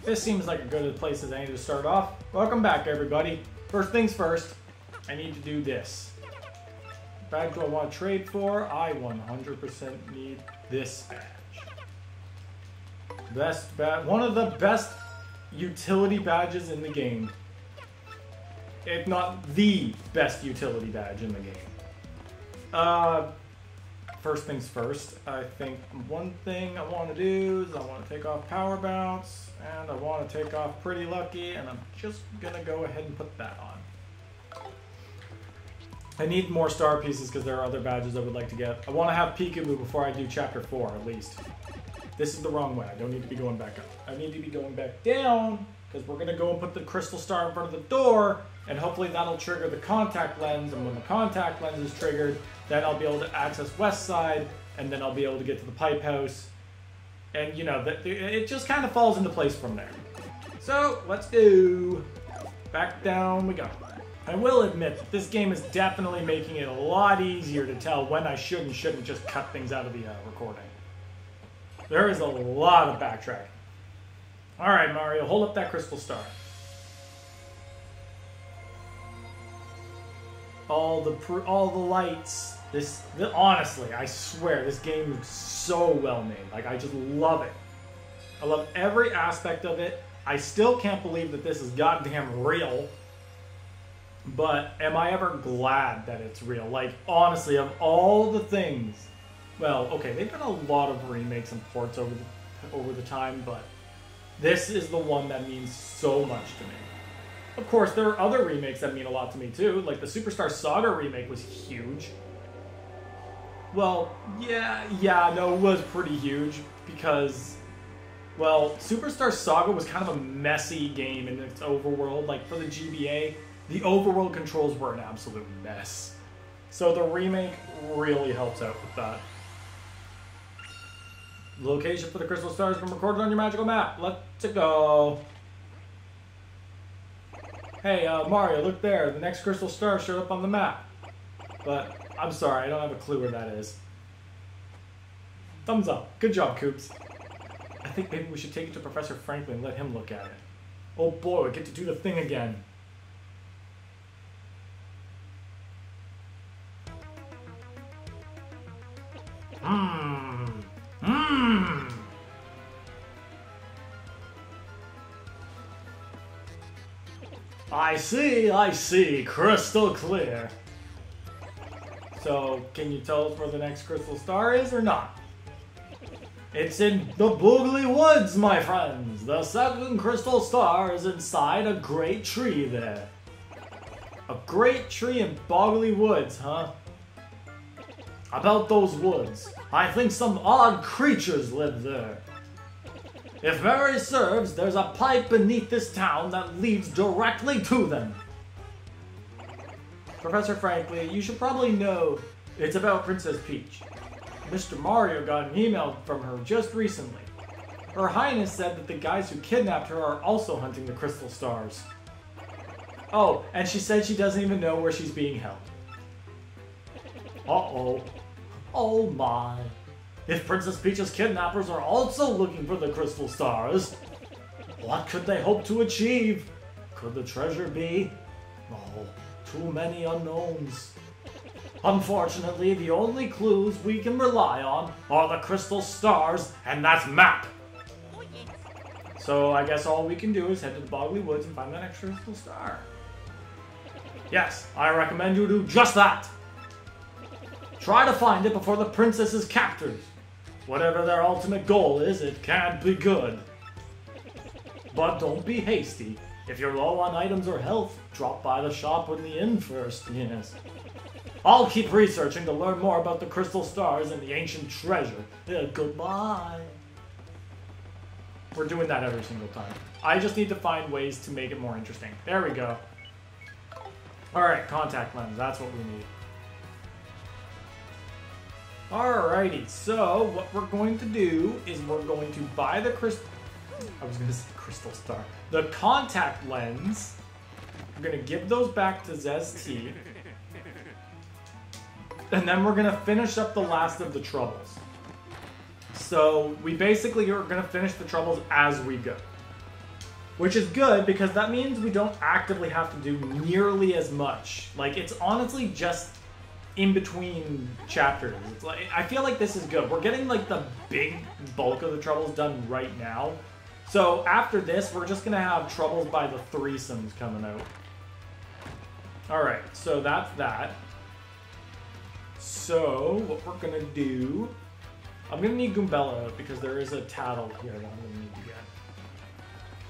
This seems like a good place as any to start off. Welcome back, everybody. First things first, I need to do this. Badge do I want to trade for? I 100% need this badge. Best badge, one of the best utility badges in the game. If not the best utility badge in the game. First things first, I think one thing I want to do is I want to take off Power Bounce, and I want to take off Pretty Lucky, and I'm just going to go ahead and put that on. I need more star pieces because there are other badges I would like to get. I want to have Peekaboo before I do Chapter 4, at least. This is the wrong way. I don't need to be going back up. I need to be going back down, because we're going to go and put the crystal star in front of the door, and hopefully that'll trigger the contact lens, and when the contact lens is triggered, then I'll be able to access West Side, and then I'll be able to get to the Pipe House. And, you know, it just kind of falls into place from there. So, let's do... Back down we go. I will admit that this game is definitely making it a lot easier to tell when I should and shouldn't just cut things out of the recording. There is a lot of backtracking. Alright, Mario, hold up that crystal star. All the lights. Honestly, I swear, this game is so well made. Like, I just love it. I love every aspect of it. I still can't believe that this is goddamn real. But am I ever glad that it's real? Like, honestly, of all the things... Well, okay, they've done a lot of remakes and ports over the time, but this is the one that means so much to me. Of course, there are other remakes that mean a lot to me, too. Like, the Superstar Saga remake was huge. Well, no, it was pretty huge, because, well, Superstar Saga was kind of a messy game in its overworld. Like, for the GBA, the overworld controls were an absolute mess. So the remake really helps out with that. The location for the crystal star has been recorded on your magical map. Let's go. Hey, Mario, look there. The next crystal star showed up on the map. But, I'm sorry, I don't have a clue where that is. Thumbs up. Good job, Koops. I think maybe we should take it to Professor Franklin and let him look at it. Oh boy, we get to do the thing again. I see, crystal clear. So, can you tell us where the next crystal star is or not? It's in the Boogly Woods, my friends. The second crystal star is inside a great tree there. A great tree in Boggly Woods, huh? About those woods, I think some odd creatures live there. If memory serves, there's a pipe beneath this town that leads directly to them. Professor Franklin, you should probably know it's about Princess Peach. Mr. Mario got an email from her just recently. Her Highness said that the guys who kidnapped her are also hunting the crystal stars. Oh, and she said she doesn't even know where she's being held. Uh-oh. Oh my. If Princess Peach's kidnappers are also looking for the crystal stars, what could they hope to achieve? Could the treasure be? Oh, too many unknowns. Unfortunately, the only clues we can rely on are the crystal stars and that map. So I guess all we can do is head to the Boggly Woods and find that next crystal star. Yes, I recommend you do just that. Try to find it before the princess is captured. Whatever their ultimate goal is, it can't be good. But don't be hasty. If you're low on items or health, drop by the shop in the inn first, yes. I'll keep researching to learn more about the crystal stars and the ancient treasure. Goodbye. We're doing that every single time. I just need to find ways to make it more interesting. There we go. Alright, contact lens. That's what we need. Alrighty, so what we're going to do is we're going to buy the crystal star. The contact lens. We're going to give those back to Zesty. And then we're going to finish up the last of the troubles. So we basically are going to finish the troubles as we go. Which is good, because that means we don't actively have to do nearly as much. Like, it's honestly just in between chapters. It's like, I feel like this is good. We're getting, like, the big bulk of the troubles done right now. So, after this, we're just gonna have troubles by the threesomes coming out. Alright, so that's that. So, what we're gonna do... I'm gonna need Goombella, because there is a tattle here that I'm gonna need to get.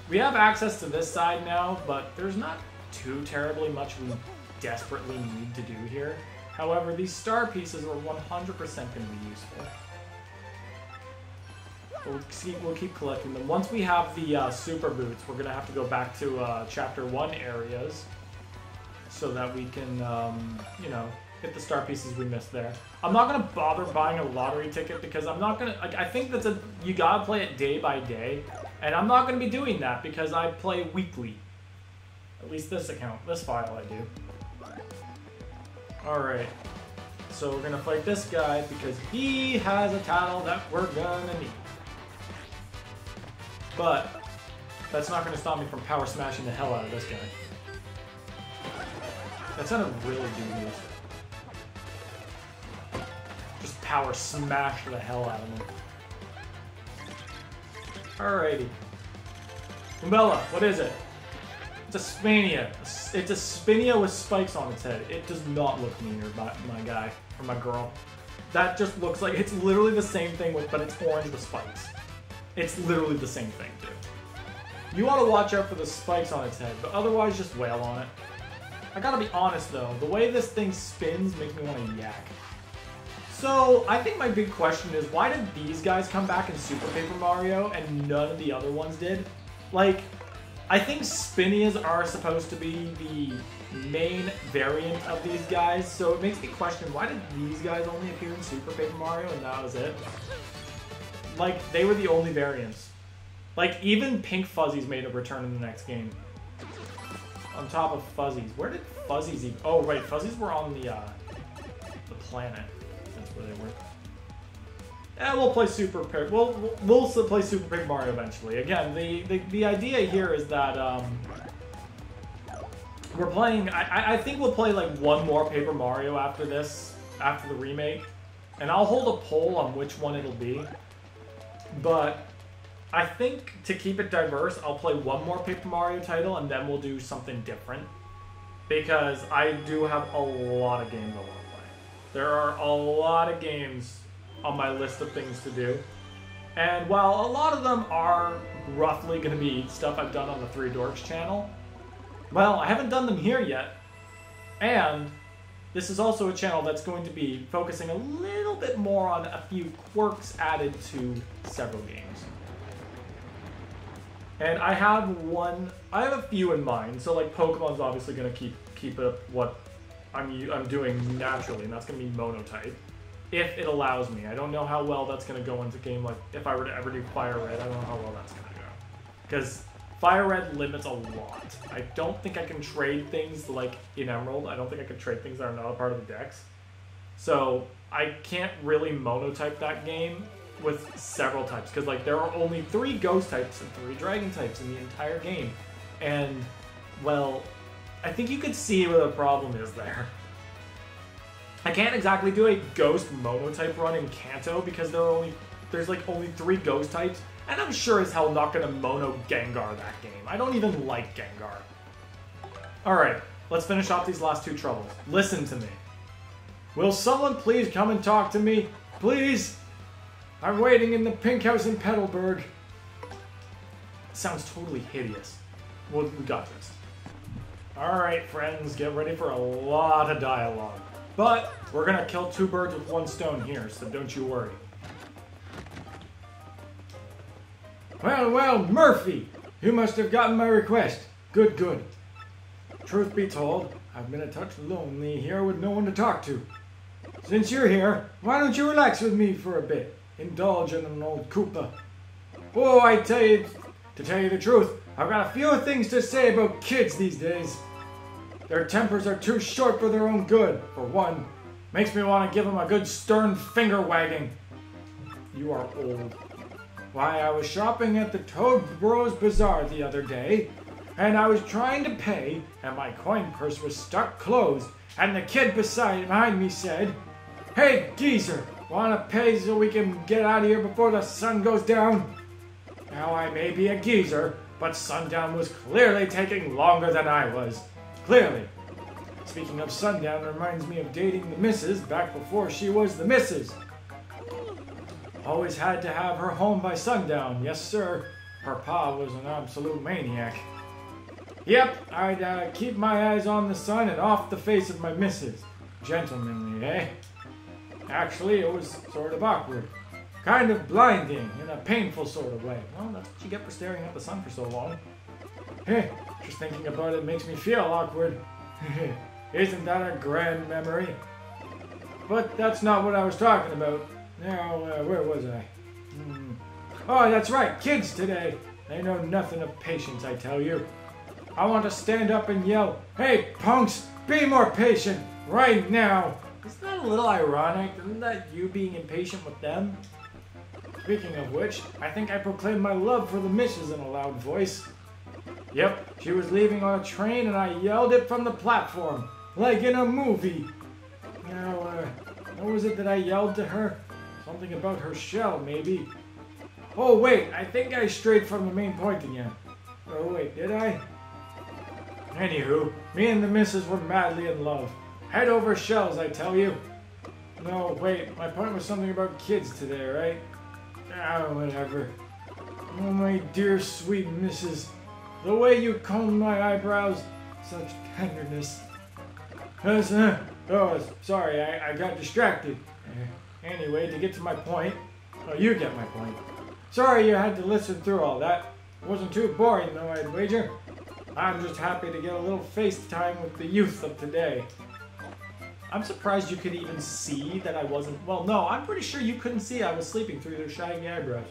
We have access to this side now, but there's not too terribly much we desperately need to do here. However, these star pieces are 100% going to be useful. We'll keep collecting them. Once we have the super boots, we're going to have to go back to Chapter 1 areas so that we can, you know, get the star pieces we missed there. I'm not going to bother buying a lottery ticket because I'm not going to... Like, I think that's you got to play it day by day. And I'm not going to be doing that because I play weekly. At least this account, this file I do. Alright. So we're going to fight this guy because he has a tattle that we're going to need. But that's not going to stop me from power smashing the hell out of this guy. That sounded really dubious. Just power smash the hell out of him. Alrighty. Goombella, what is it? It's a Spania. It's a Spinia with spikes on its head. It does not look meaner, my guy, or my girl. That just looks like, it's literally the same thing, but it's orange with spikes. It's literally the same thing, dude. You want to watch out for the spikes on its head, but otherwise just wail on it. I gotta be honest though, the way this thing spins makes me want to yak. So, I think my big question is, why did these guys come back in Super Paper Mario and none of the other ones did? Like, I think Spinias are supposed to be the main variant of these guys, so it makes me question, why did these guys only appear in Super Paper Mario and that was it? Like, they were the only variants. Like, even Pink Fuzzies made a return in the next game. On top of Fuzzies. Where did Fuzzies even... Oh, right, Fuzzies were on the planet. That's where they were. Yeah, we'll play Super Paper... We'll still play Super Paper Mario eventually. Again, the idea here is that, we're playing... I think we'll play, like, one more Paper Mario after this, after the remake. And I'll hold a poll on which one it'll be. But I think to keep it diverse, I'll play one more Paper Mario title and then we'll do something different. Because I do have a lot of games I want to play. There are a lot of games on my list of things to do. And while a lot of them are roughly going to be stuff I've done on the Three Dorks channel, well, I haven't done them here yet. And this is also a channel that's going to be focusing a little bit more on a few quirks added to several games. And I have a few in mind. So like Pokemon's obviously going to keep up what I'm doing naturally, and that's going to be monotype. If it allows me. I don't know how well that's going to go into game, like if I were to ever do Fire Red, I don't know how well that's going to go. Because Fire Red limits a lot. I don't think I can trade things like in Emerald. I don't think I can trade things that are not a part of the dex. So I can't really monotype that game with several types. Because like there are only 3 ghost types and 3 dragon types in the entire game. And, well, I think you could see where the problem is there. I can't exactly do a ghost monotype run in Kanto because there's like only 3 ghost types. And I'm sure as hell not gonna mono Gengar that game. I don't even like Gengar. Alright, let's finish off these last 2 troubles. Listen to me. Will someone please come and talk to me? Please? I'm waiting in the pink house in Petalburg. Sounds totally hideous. Well, we got this. Alright, friends, get ready for a lot of dialogue. But we're gonna kill 2 birds with 1 stone here, so don't you worry. Well, well, Murphy! You must have gotten my request. Good, good. Truth be told, I've been a touch lonely here with no one to talk to. Since you're here, why don't you relax with me for a bit? Indulge in an old Koopa. Oh, I tell you, to tell you the truth, I've got a few things to say about kids these days. Their tempers are too short for their own good, for one. Makes me want to give them a good stern finger wagging. You are old. Why, I was shopping at the Toad Bros Bazaar the other day, and I was trying to pay, and my coin purse was stuck closed, and the kid behind me said, "Hey, geezer, wanna pay so we can get out of here before the sun goes down?" Now, I may be a geezer, but sundown was clearly taking longer than I was. Clearly. Speaking of sundown, reminds me of dating the missus back before she was the missus. Always had to have her home by sundown, yes sir. Her pa was an absolute maniac. Yep, I'd keep my eyes on the sun and off the face of my missus. Gentlemanly, eh? Actually, it was sort of awkward. Kind of blinding, in a painful sort of way. Well, that's what you get for staring at the sun for so long. Hey, just thinking about it makes me feel awkward. Isn't that a grand memory? But that's not what I was talking about. Now, where was I? Oh, that's right, kids today. They know nothing of patience, I tell you. I want to stand up and yell, "Hey, punks, be more patient, right now." Isn't that a little ironic? Isn't that you being impatient with them? Speaking of which, I think I proclaimed my love for the missus in a loud voice. Yep, she was leaving on a train and I yelled it from the platform, like in a movie. Now, what was it that I yelled to her? Something about her shell, maybe. Oh wait, I think I strayed from the main point again. Oh wait, did I? Anywho, me and the missus were madly in love. Head over shells, I tell you. No, wait, my point was something about kids today, right? Ah, whatever. Oh, my dear sweet missus. The way you comb my eyebrows, such tenderness. Oh, sorry, I got distracted. Anyway, to get to my point. Oh, you get my point. Sorry you had to listen through all that. It wasn't too boring, though, I'd wager. I'm just happy to get a little FaceTime with the youth of today. I'm surprised you could even see that I wasn't... Well, no, I'm pretty sure you couldn't see I was sleeping through their shaggy eyebrows.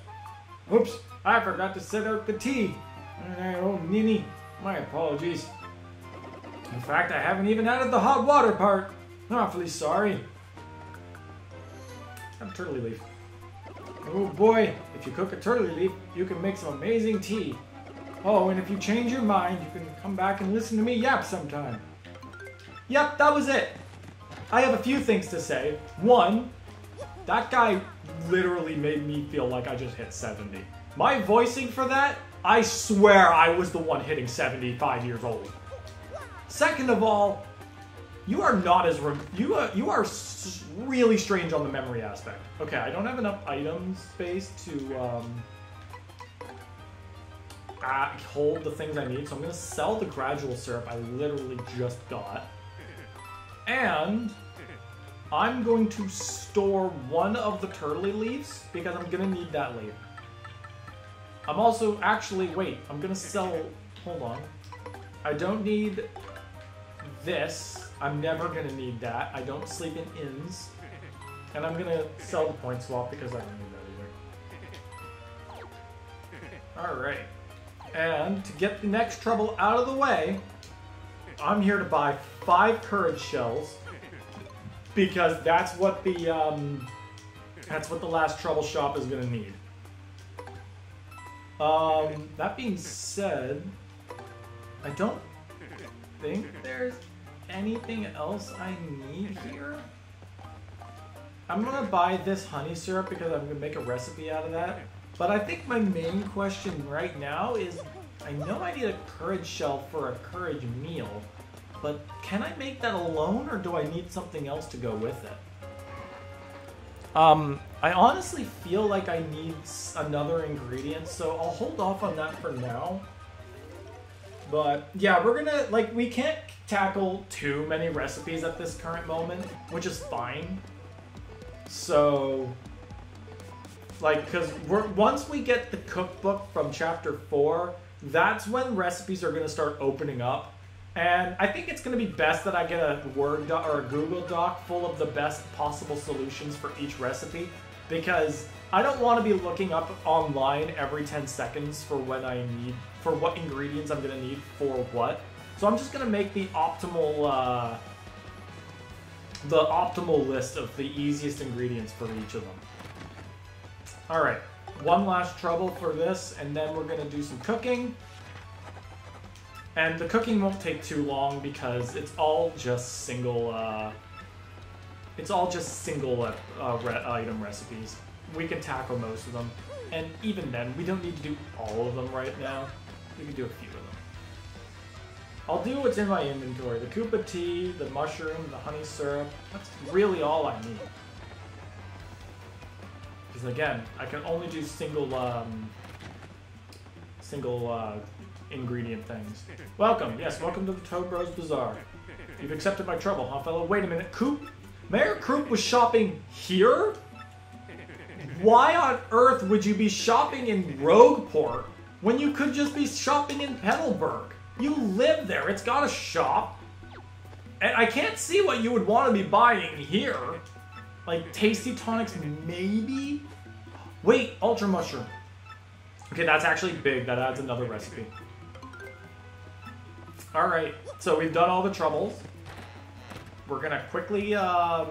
Oops, I forgot to set out the tea. Oh, Nini, my apologies. In fact, I haven't even added the hot water part. Awfully sorry. I'm turtley leaf. Oh boy, if you cook a turtley leaf, you can make some amazing tea. Oh, and if you change your mind, you can come back and listen to me yap sometime. Yep, that was it. I have a few things to say. One, that guy literally made me feel like I just hit 70. My voicing for that, I swear I was the one hitting 75 years old. Second of all, you are not as... You are really strange on the memory aspect. Okay, I don't have enough item space to hold the things I need, so I'm going to sell the gradual syrup I literally just got. And I'm going to store one of the turtley leaves because I'm going to need that later. I'm also, actually, wait, I'm going to sell, hold on. I don't need this. I'm never going to need that. I don't sleep in inns. And I'm going to sell the point swap because I don't need that either. Alright. And to get the next trouble out of the way, I'm here to buy 5 courage shells because that's what the last trouble shop is gonna need. That being said, I don't think there's anything else I need here. I'm gonna buy this honey syrup because I'm gonna make a recipe out of that. But I think my main question right now is, I know I need a courage shell for a courage meal, but can I make that alone, or do I need something else to go with it? I honestly feel like I need another ingredient, so I'll hold off on that for now. But yeah, we're gonna, like, we can't tackle too many recipes at this current moment, which is fine. So, like, because once we get the cookbook from chapter 4, that's when recipes are going to start opening up. And I think it's going to be best that I get a Word doc or a Google Doc full of the best possible solutions for each recipe, because I don't want to be looking up online every 10 seconds for what ingredients I'm going to need for what. So I'm just going to make the optimal list of the easiest ingredients for each of them. Alright, one last trouble for this, and then we're going to do some cooking. And the cooking won't take too long because it's all just single item recipes. We can tackle most of them. And even then, we don't need to do all of them right now. We can do a few of them. I'll do what's in my inventory. The Koopa tea, the mushroom, the honey syrup. That's really all I need. Because again, I can only do single ingredient things. Welcome, yes, welcome to the Toad Bros Bazaar. You've accepted my trouble, huh, fellow? Wait a minute, Kroop? Mayor Kroop was shopping here? Why on earth would you be shopping in Rogueport when you could just be shopping in Petalburg? You live there, it's got a shop. And I can't see what you would want to be buying here. Like, tasty tonics, maybe? Wait, Ultra Mushroom. Okay, that's actually big. That adds another recipe. Alright, so we've done all the troubles. We're gonna quickly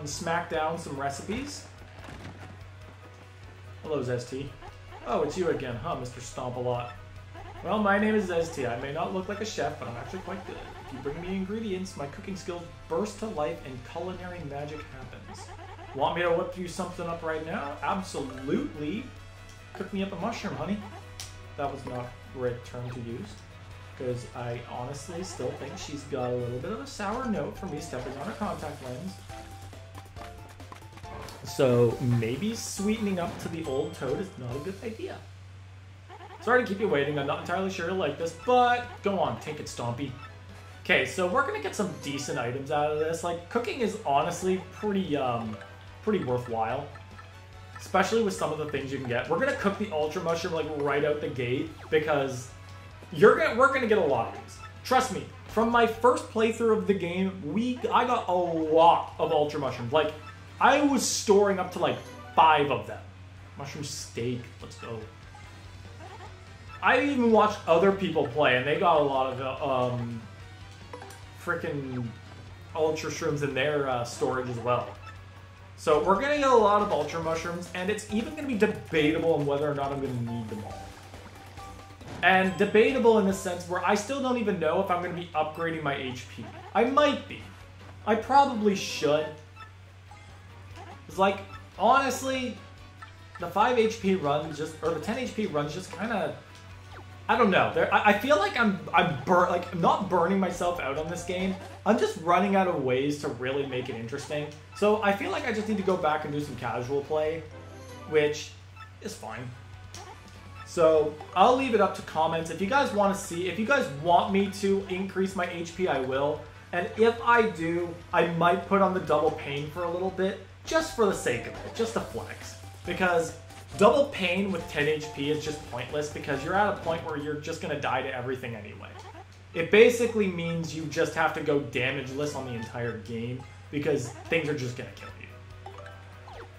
smack down some recipes. Hello, Zesty. Oh, it's you again, huh, Mr. Stomp-A-Lot? Well, my name is Zesty. I may not look like a chef, but I'm actually quite good. If you bring me ingredients, my cooking skills burst to life and culinary magic happens. Want me to whip you something up right now? Absolutely. Cook me up a mushroom, honey. That was not the right term to use, because I honestly still think she's got a little bit of a sour note for me stepping on her contact lens. So maybe sweetening up to the old Toad is not a good idea. Sorry to keep you waiting. I'm not entirely sure you'll like this, but go on, take it, Stompy. Okay, so we're gonna get some decent items out of this. Like, cooking is honestly pretty worthwhile, especially with some of the things you can get. We're gonna cook the Ultra Mushroom like right out the gate because we're gonna get a lot of these. Trust me, from my first playthrough of the game, I got a lot of Ultra Mushrooms. Like, I was storing up to like 5 of them. Mushroom steak, let's go. I even watched other people play, and they got a lot of freaking Ultra Shrooms in their storage as well. So we're going to get a lot of Ultra Mushrooms, and it's even going to be debatable on whether or not I'm going to need them all. And debatable in the sense where I still don't even know if I'm going to be upgrading my HP. I might be. I probably should. It's like, honestly, the 5 HP runs just, or the 10 HP runs just kind of, I don't know. I feel like I'm not burning myself out on this game. I'm just running out of ways to really make it interesting. So I feel like I just need to go back and do some casual play, which is fine. So I'll leave it up to comments. If you guys want to see, if you guys want me to increase my HP, I will. And if I do, I might put on the double pain for a little bit, just for the sake of it, just to flex. Because double pain with 10 HP is just pointless because you're at a point where you're just going to die to everything anyway. It basically means you just have to go damageless on the entire game because things are just going to kill you.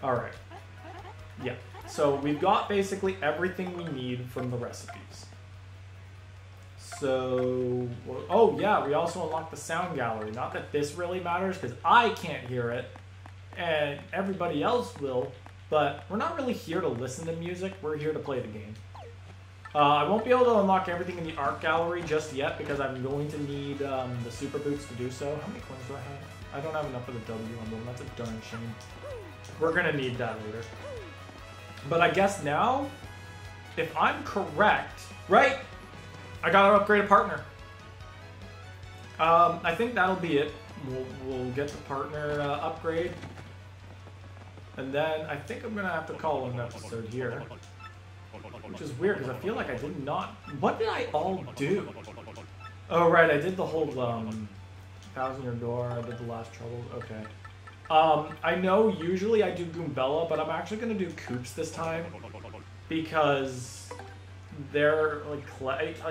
Alright. Yeah. So we've got basically everything we need from the recipes. So, oh yeah, we also unlocked the sound gallery. Not that this really matters because I can't hear it and everybody else will. But we're not really here to listen to music, we're here to play the game. I won't be able to unlock everything in the art gallery just yet because I'm going to need the super boots to do so. How many coins do I have? I don't have enough for the W emblem, that's a darn shame. We're gonna need that later. But I guess now, if I'm correct, right? I gotta upgrade a partner. I think that'll be it. We'll get the partner upgrade. And then I think I'm going to have to call an episode here. Which is weird because I feel like I did not... What did I all do? Oh, right. I did the whole 1,000-Year Door. I did the last troubles. Okay. I know usually I do Goombella, but I'm actually going to do Koops this time. Because they're like...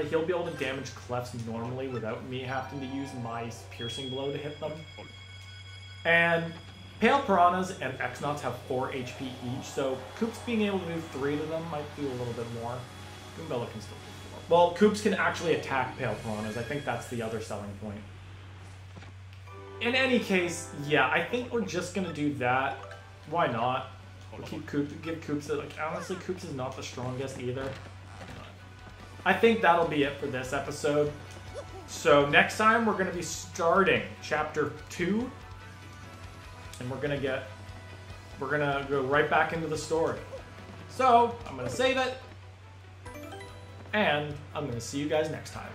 he'll be able to damage Clefs normally without me having to use my Piercing Blow to hit them. And... Pale Piranhas and X-Nauts have 4 HP each, so Koops being able to do 3 to them might do a little bit more. Goombella can still do 4. Well, Koops can actually attack Pale Piranhas. I think that's the other selling point. In any case, yeah, I think we're just going to do that. Why not? We'll keep Kroop, give Koops like honestly Koops is not the strongest either. I think that'll be it for this episode. So next time we're gonna be starting chapter 2. And we're gonna go right back into the story. So I'm gonna save it. And I'm gonna see you guys next time.